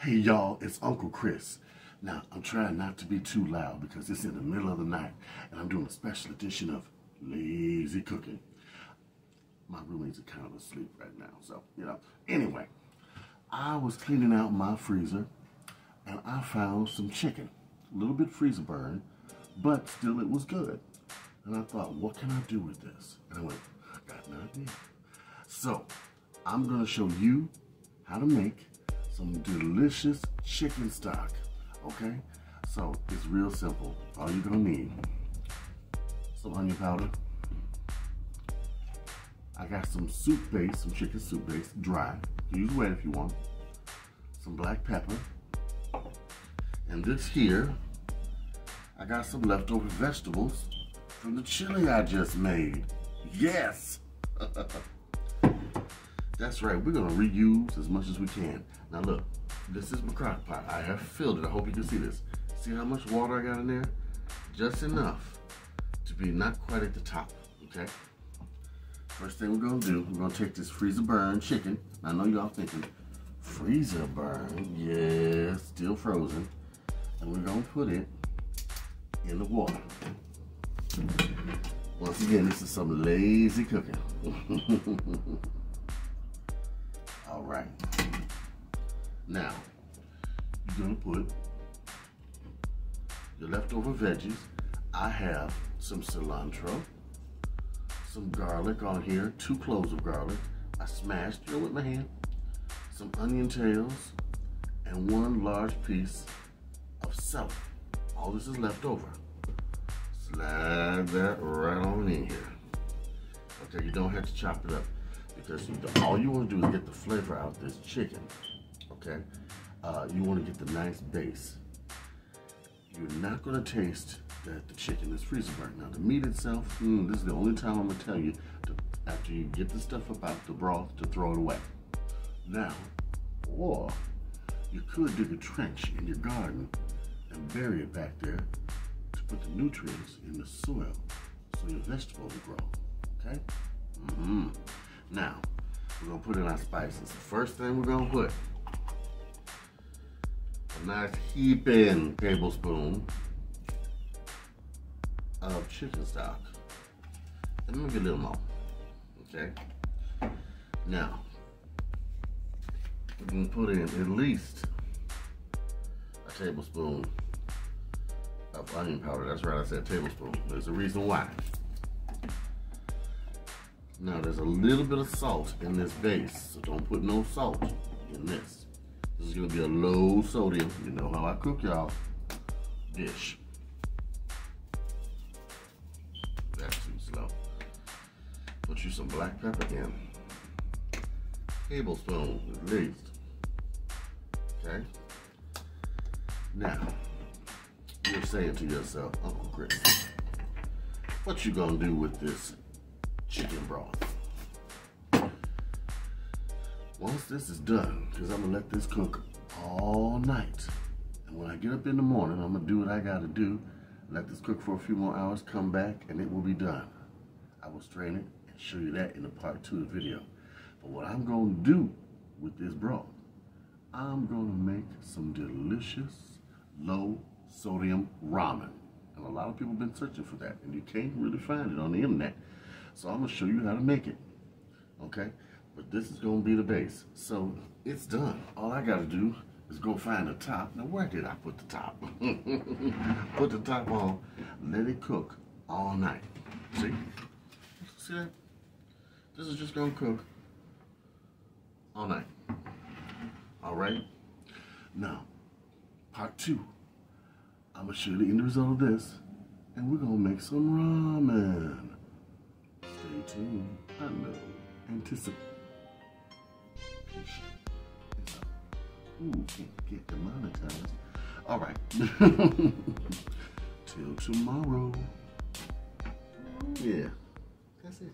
Hey y'all, it's Uncle Chris. Now, I'm trying not to be too loud because it's in the middle of the night and I'm doing a special edition of Lazy Cooking. My roommates are kind of asleep right now, so, Anyway, I was cleaning out my freezer and I found some chicken. A little bit freezer burn, but still it was good. And I thought, what can I do with this? And I went, I got an idea. So, I'm going to show you how to make some delicious chicken stock, okay? So, it's real simple. All you're going to need, some onion powder. I got some soup base, some chicken soup base, dry. Use wet if you want. Some black pepper. And this here, I got some leftover vegetables from the chili I just made. Yes! That's right, we're gonna reuse as much as we can. Now look, this is my crock pot. I have filled it. I hope you can see this. See how much water I got in there? Just enough to be not quite at the top, okay? First thing we're gonna do, we're gonna take this freezer burn chicken. I know y'all thinking, freezer burn? Yeah, still frozen. And we're gonna put it in the water. Once again, this is some lazy cooking. All right. Now, you're gonna put your leftover veggies. I have some cilantro, some garlic on here, 2 cloves of garlic. I smashed it with my hand. Some onion tails, and 1 large piece of celery. All this is left over. Slide that right on in here. Okay, you don't have to chop it up because all you want to do is get the flavor out of this chicken. Okay, you want to get the nice base. You're not going to taste that the chicken is freezer burnt. Now the meat itself, this is the only time I'm going to tell you after you get the stuff up out the broth to throw it away. Now, or you could dig a trench in your garden and bury it back there to put the nutrients in the soil so your vegetables will grow, okay? Now, we're gonna put in our spices. The first thing we're gonna put, a nice heaping tablespoon of chicken stock. And I'm gonna get a little more, okay? Now, we're gonna put in at least a tablespoon of onion powder. That's right, I said tablespoon. There's a reason why. Now there's a little bit of salt in this base, so don't put no salt in this. This is gonna be a low sodium, you know how I cook y'all, dish. That's too slow. Put you some black pepper in. Tablespoon at least. Okay? Now, you're saying to yourself, Uncle Chris, what you gonna do with this chicken broth? Once this is done, because I'm gonna let this cook all night, and when I get up in the morning, I'm gonna do what I gotta do, let this cook for a few more hours, come back, and it will be done. I will strain it and show you that in the part 2 of the video. But what I'm gonna do with this broth, I'm gonna make some delicious low sodium ramen. And a lot of people have been searching for that, and you can't really find it on the internet. So I'm gonna show you how to make it, okay? But this is gonna be the base. So it's done. All I gotta do is go find the top. Now where did I put the top? Put the top on, let it cook all night. See? See that? This is just gonna cook all night. All right? Now, part 2. I'm gonna show you the end result of this, and we're gonna make some ramen. Stay tuned. I know. Anticipation. Ooh, can't get demonetized. All right. Till tomorrow. Yeah, that's it.